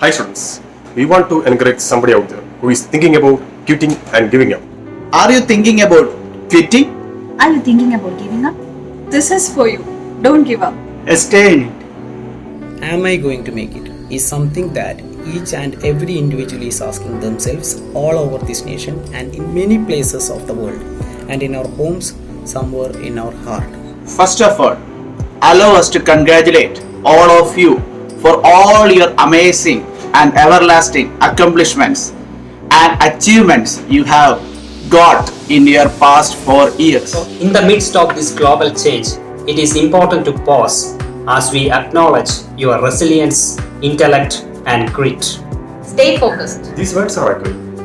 Hi students, we want to encourage somebody out there who is thinking about quitting and giving up. Are you thinking about quitting? Are you thinking about giving up? This is for you. Don't give up. Stay in it. Am I going to make it? Is something that each and every individual is asking themselves all over this nation and in many places of the world and in our homes, somewhere in our heart. First of all, allow us to congratulate all of you for all your amazing and everlasting accomplishments and achievements you have got in your past 4 years. In the midst of this global change, it is important to pause as we acknowledge your resilience, intellect, and grit. Stay focused. These words are echoing.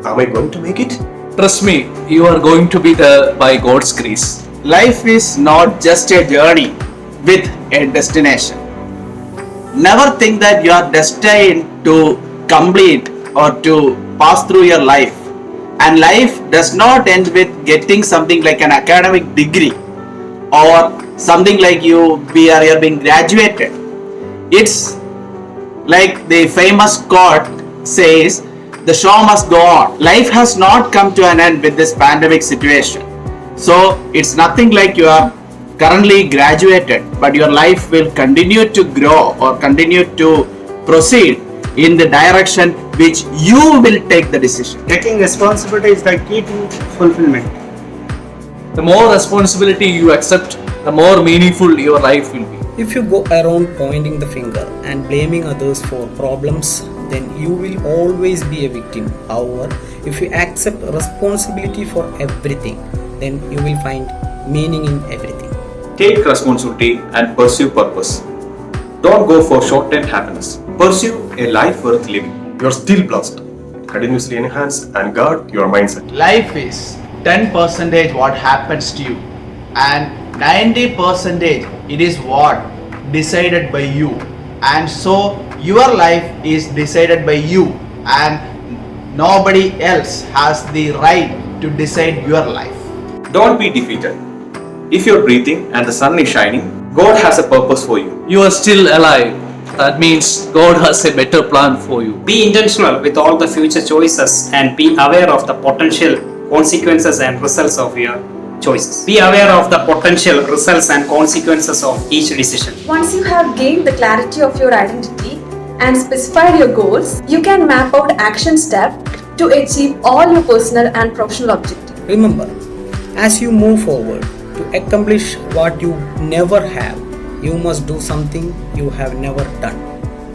Am I going to make it? Trust me, you are going to be there by God's grace. Life is not just a journey with a destination. Never think that you are destined to complete or to pass through your life. And life does not end with getting something like an academic degree or something like you're being graduated. It's like the famous quote says, the show must go on. Life has not come to an end with this pandemic situation. So it's nothing like you are currently graduated, but your life will continue to grow or continue to proceed in the direction which you will take the decision. Taking responsibility is the key to fulfillment. The more responsibility you accept, the more meaningful your life will be. If you go around pointing the finger and blaming others for problems, then you will always be a victim. However, if you accept responsibility for everything, then you will find meaning in everything. Take responsibility and pursue purpose. Don't go for short-term happiness. Pursue a life worth living. You are still blessed. Continuously enhance and guard your mindset. Life is 10% what happens to you and 90% it is what decided by you, and so your life is decided by you and nobody else has the right to decide your life. Don't be defeated. If you're breathing and the sun is shining, God has a purpose for you. You are still alive. That means God has a better plan for you. Be intentional with all the future choices and be aware of the potential consequences and results of your choices. Be aware of the potential results and consequences of each decision. Once you have gained the clarity of your identity and specified your goals, you can map out action steps to achieve all your personal and professional objectives. Remember, as you move forward to accomplish what you never have, you must do something you have never done.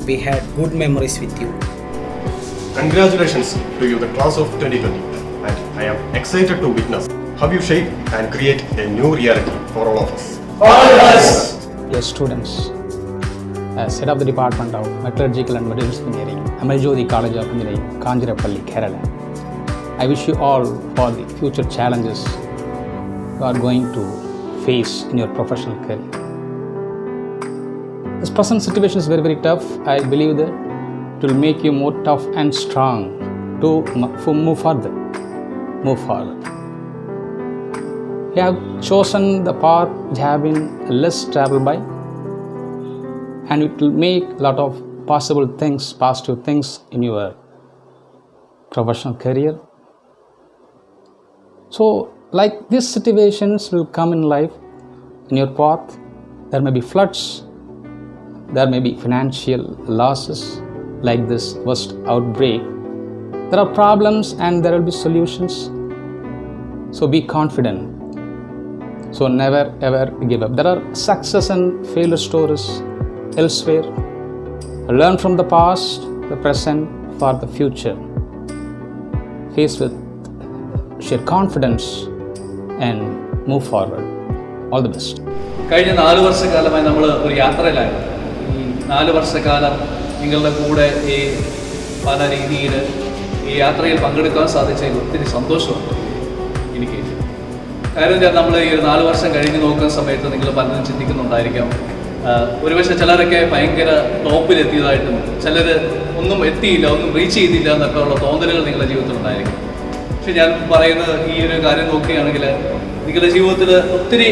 We had good memories with you. Congratulations to you, the class of 2020. And I am excited to witness how you shape and create a new reality for all of us. Dear students, as head of the Department of Metallurgical and Materials Engineering, Amarjyoti College of Engineering, Kanjirappalli, Kerala, I wish you all for the future challenges you are going to face in your professional career. This present situation is very, very tough. I believe that it will make you more tough and strong to move further. Move forward. You have chosen the path which have been less traveled by, and it will make a lot of possible things, positive things in your professional career. So, like these situations will come in life, in your path. There may be floods, there may be financial losses, like this worst outbreak. There are problems and there will be solutions. So be confident. So never ever give up. There are success and failure stories elsewhere. Learn from the past, the present, for the future. Face with sheer confidence and move forward. All the best. കഴിഞ്ഞ 4 വർഷക്കാലമായി നമ്മൾ ഒരു യാത്രയിലായിരുന്നു. ഈ 4 വർഷക്കാലം നിങ്ങളുടെ കൂടെ ഈ പല രീതിയിൽ ഈ യാത്രയിൽ പങ്കെടുക്കാൻ സാധിച്ചതിൽ ഒത്തിരി സന്തോഷമുണ്ട് എനിക്ക്. കാര്യം നമ്മൾ ഈ 4 വർഷം കഴിഞ്ഞ് നോക്കുന്ന സമയത്ത് നിങ്ങൾ പലരും ചിന്തിക്കുന്നുണ്ടായിരിക്കാം, ഒരുപക്ഷെ ചിലരൊക്കെ ഭയങ്കര ടോപ്പിലെത്തിയതായിട്ടും ചിലർ ഒന്നും എത്തിയില്ല, ഒന്നും റീച്ച് ചെയ്തില്ല എന്നൊക്കെ ഉള്ള തോന്നലുകൾ നിങ്ങളുടെ ജീവിതത്തിൽ ഉണ്ടായിരിക്കും. പക്ഷെ ഞാൻ പറയുന്നത് ഈ ഒരു കാര്യം നോക്കുകയാണെങ്കിൽ നിങ്ങളുടെ ജീവിതത്തിൽ ഒത്തിരി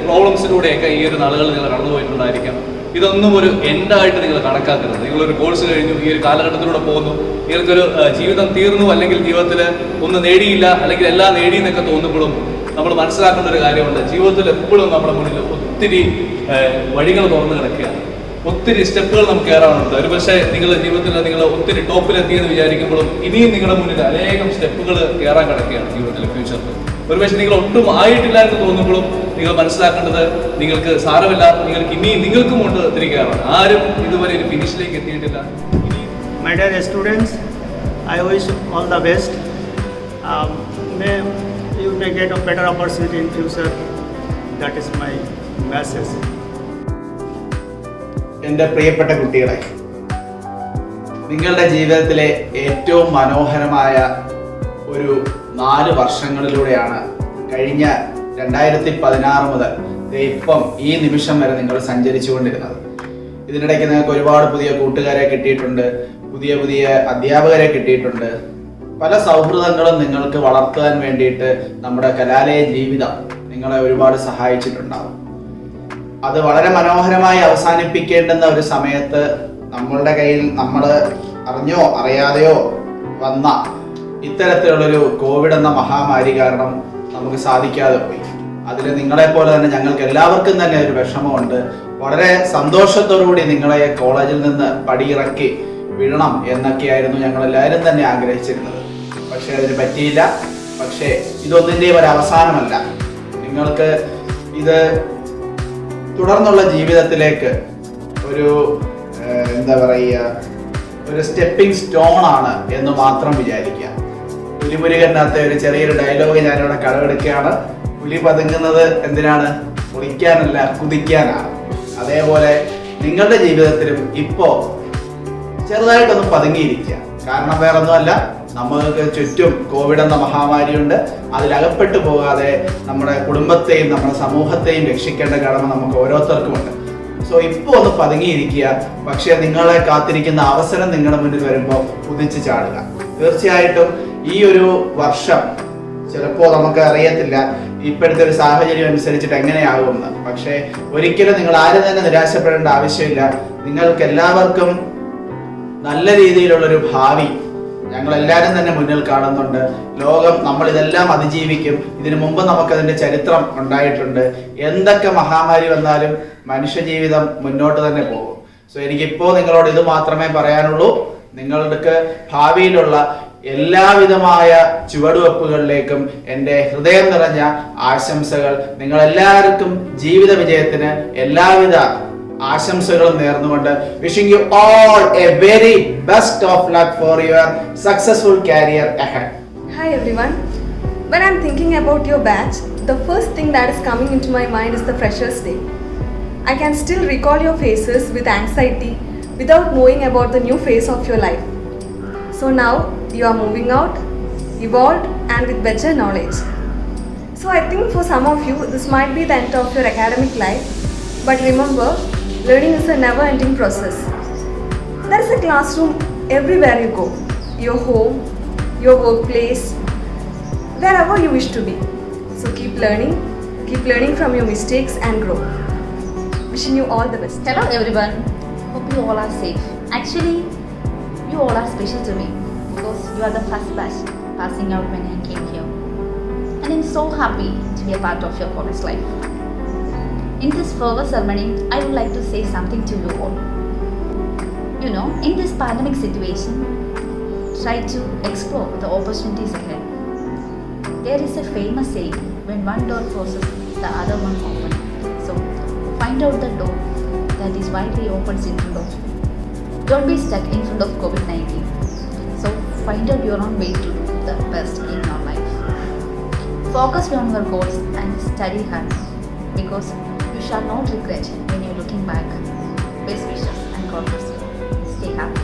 പ്രോബ്ലംസിലൂടെയൊക്കെ ഈ ഒരു നാളുകൾ നിങ്ങൾ കടന്നു പോയിട്ടുണ്ടായിരിക്കാം. ഇതൊന്നും ഒരു എൻഡായിട്ട് നിങ്ങൾ കണക്കാക്കരുത്. നിങ്ങളൊരു കോഴ്സ് കഴിഞ്ഞു, ഈ ഒരു കാലഘട്ടത്തിലൂടെ പോകുന്നു, നിങ്ങൾക്കൊരു ജീവിതം തീർന്നു, അല്ലെങ്കിൽ ജീവിതത്തിൽ ഒന്നും നേടിയില്ല, അല്ലെങ്കിൽ എല്ലാം നേടിയെന്നൊക്കെ തോന്നുമ്പോഴും നമ്മൾ മനസ്സിലാക്കേണ്ട ഒരു കാര്യമുണ്ട്. ജീവിതത്തിൽ എപ്പോഴും നമ്മുടെ മുന്നിൽ ഒത്തിരി വഴികൾ തുറന്നു കിടക്കുകയാണ്, ഒത്തിരി സ്റ്റെപ്പുകൾ നമുക്ക് കയറാനുണ്ട്. ഒരു പക്ഷേ നിങ്ങളുടെ ജീവിതത്തിൽ നിങ്ങൾ ഒത്തിരി ടോപ്പിലെത്തിയെന്ന് വിചാരിക്കുമ്പോഴും ഇനിയും നിങ്ങളുടെ മുന്നിൽ അനേകം സ്റ്റെപ്പുകൾ കയറാൻ കിടക്കുകയാണ് ജീവിതത്തിൽ, ഫ്യൂച്ചറിൽ. ഒരുപക്ഷെ നിങ്ങൾ ഒട്ടും ആയിട്ടില്ല എന്ന് തോന്നുമ്പോഴും നിങ്ങൾ മനസ്സിലാക്കേണ്ടത് നിങ്ങൾക്ക് സാരമില്ല, നിങ്ങൾക്ക് ഇനിയും നിങ്ങൾക്കും കൊണ്ട് ഒത്തിരി കയറാൻ. ആരും ഇതുവരെ ഒരു ഫിനിഷിലേക്ക് എത്തിയിട്ടില്ല. My dear students, I wish all the best. May you may get a better opportunity in future. That is my message. എൻ്റെ പ്രിയപ്പെട്ട കുട്ടികളെ, നിങ്ങളുടെ ജീവിതത്തിലെ ഏറ്റവും മനോഹരമായ ഒരു 4 വർഷങ്ങളിലൂടെയാണ് കഴിഞ്ഞ 2016 മുതൽ ഇപ്പം ഈ നിമിഷം വരെ നിങ്ങൾ സഞ്ചരിച്ചുകൊണ്ടിരുന്നത്. ഇതിനിടയ്ക്ക് നിങ്ങൾക്ക് ഒരുപാട് പുതിയ കൂട്ടുകാരെ കിട്ടിയിട്ടുണ്ട്, പുതിയ പുതിയ അധ്യാപകരെ കിട്ടിയിട്ടുണ്ട്. പല സൗഹൃദങ്ങളും നിങ്ങൾക്ക് വളർത്താൻ വേണ്ടിയിട്ട് നമ്മുടെ കലാലയ ജീവിതം നിങ്ങളെ ഒരുപാട് സഹായിച്ചിട്ടുണ്ടാവും. അത് വളരെ മനോഹരമായി അവസാനിപ്പിക്കേണ്ടുന്ന ഒരു സമയത്ത് നമ്മളുടെ കയ്യിൽ നമ്മൾ അറിഞ്ഞോ അറിയാതെയോ വന്ന ഇത്തരത്തിലുള്ളൊരു കോവിഡ് എന്ന മഹാമാരി കാരണം നമുക്ക് സാധിക്കാതെ പോയി. അതിൽ നിങ്ങളെപ്പോലെ തന്നെ ഞങ്ങൾക്ക് എല്ലാവർക്കും തന്നെ ഒരു വിഷമമുണ്ട്. വളരെ സന്തോഷത്തോടുകൂടി നിങ്ങളെ കോളേജിൽ നിന്ന് പടിയിറക്കി വിടണം എന്നൊക്കെയായിരുന്നു ഞങ്ങൾ എല്ലാവരും തന്നെ ആഗ്രഹിച്ചിരുന്നത്. പക്ഷേ അതിന് പറ്റിയില്ല. പക്ഷേ ഇതൊന്നിൻ്റെയും ഒരു അവസാനമല്ല. നിങ്ങൾക്ക് ഇത് തുടർന്നുള്ള ജീവിതത്തിലേക്ക് ഒരു എന്താ പറയുക, ഒരു സ്റ്റെപ്പിംഗ് സ്റ്റോൺ ആണ് എന്ന് മാത്രം വിചാരിക്കുക. പുലിമുരുകനകത്തെ ഒരു ചെറിയൊരു ഡയലോഗ് ഞാനിവിടെ കടമെടുക്കുകയാണ്. പുലി പതുങ്ങുന്നത് എന്തിനാണ്? കുളിക്കാനല്ല, കുതിക്കാനാണ്. അതേപോലെ നിങ്ങളുടെ ജീവിതത്തിലും ഇപ്പോൾ ചെറുതായിട്ടൊന്ന് പതുങ്ങിയിരിക്കുക. കാരണം വേറൊന്നുമല്ല, നമ്മൾക്ക് ചുറ്റും കോവിഡ് എന്ന മഹാമാരിയുണ്ട്. അതിലകപ്പെട്ടു പോകാതെ നമ്മുടെ കുടുംബത്തെയും നമ്മുടെ സമൂഹത്തെയും രക്ഷിക്കേണ്ട കടമ നമുക്ക് ഓരോരുത്തർക്കുമുണ്ട്. സോ ഇപ്പോൾ ഒന്ന് പതുങ്ങിയിരിക്കുക. പക്ഷേ നിങ്ങളെ കാത്തിരിക്കുന്ന അവസരം നിങ്ങളുടെ മുന്നിൽ വരുമ്പോൾ കുതിച്ചു ചാടുക. തീർച്ചയായിട്ടും ഈ ഒരു വർഷം ചിലപ്പോൾ നമുക്ക് അറിയത്തില്ല ഇപ്പോഴത്തെ ഒരു സാഹചര്യം അനുസരിച്ചിട്ട് എങ്ങനെയാകുമെന്ന്. പക്ഷേ ഒരിക്കലും നിങ്ങൾ ആരും തന്നെ നിരാശപ്പെടേണ്ട ആവശ്യമില്ല. നിങ്ങൾക്ക് എല്ലാവർക്കും നല്ല രീതിയിലുള്ളൊരു ഭാവി ഞങ്ങളെല്ലാവരും തന്നെ മുന്നിൽ കാണുന്നുണ്ട്. ലോകം നമ്മൾ ഇതെല്ലാം അതിജീവിക്കും. ഇതിനു മുമ്പ് നമുക്കതിൻ്റെ ചരിത്രം ഉണ്ടായിട്ടുണ്ട്. എന്തൊക്കെ മഹാമാരി വന്നാലും മനുഷ്യജീവിതം മുന്നോട്ട് തന്നെ പോകും. സോ എനിക്കിപ്പോൾ നിങ്ങളോട് ഇത് മാത്രമേ പറയാനുള്ളൂ. നിങ്ങൾക്ക് ഭാവിയിലുള്ള എല്ലാവിധമായ ചുവടുവെപ്പുകളിലേക്കും എൻ്റെ ഹൃദയം നിറഞ്ഞ ആശംസകൾ. നിങ്ങളെല്ലാവർക്കും ജീവിത വിജയത്തിന് എല്ലാവിധ ആശംസകളും നേർന്നുകൊണ്ട് wishing you all a very best of luck for your successful career ahead. Hi everyone. When I'm thinking about your batch, the first thing that is coming into my mind is the Freshers' Day. I can still recall your faces with anxiety without knowing about the new phase of your life. So now you are moving out, evolved and with better knowledge. So I think for some of you this might be the end of your academic life, but remember, learning is a never-ending process. There is a classroom everywhere you go, your home, your workplace, wherever you wish to be. So keep learning from your mistakes and grow. Wishing you all the best. Hello everyone, hope you all are safe. Actually, you all are special to me because you are the first batch passing out when I came here. And I'm so happy to be a part of your college life. In this farewell ceremony, I would like to say something to you all. You know, in this pandemic situation, try to explore the opportunities ahead. There is a famous saying, when one door closes, the other one opens. So, find out the door that is widely opens in front of you. Don't be stuck in front of COVID-19. So, find out your own way to do the best in your life. Focus on your goals and study hard because you shall not regret when you're looking back. Best wishes and God bless you. Stay happy.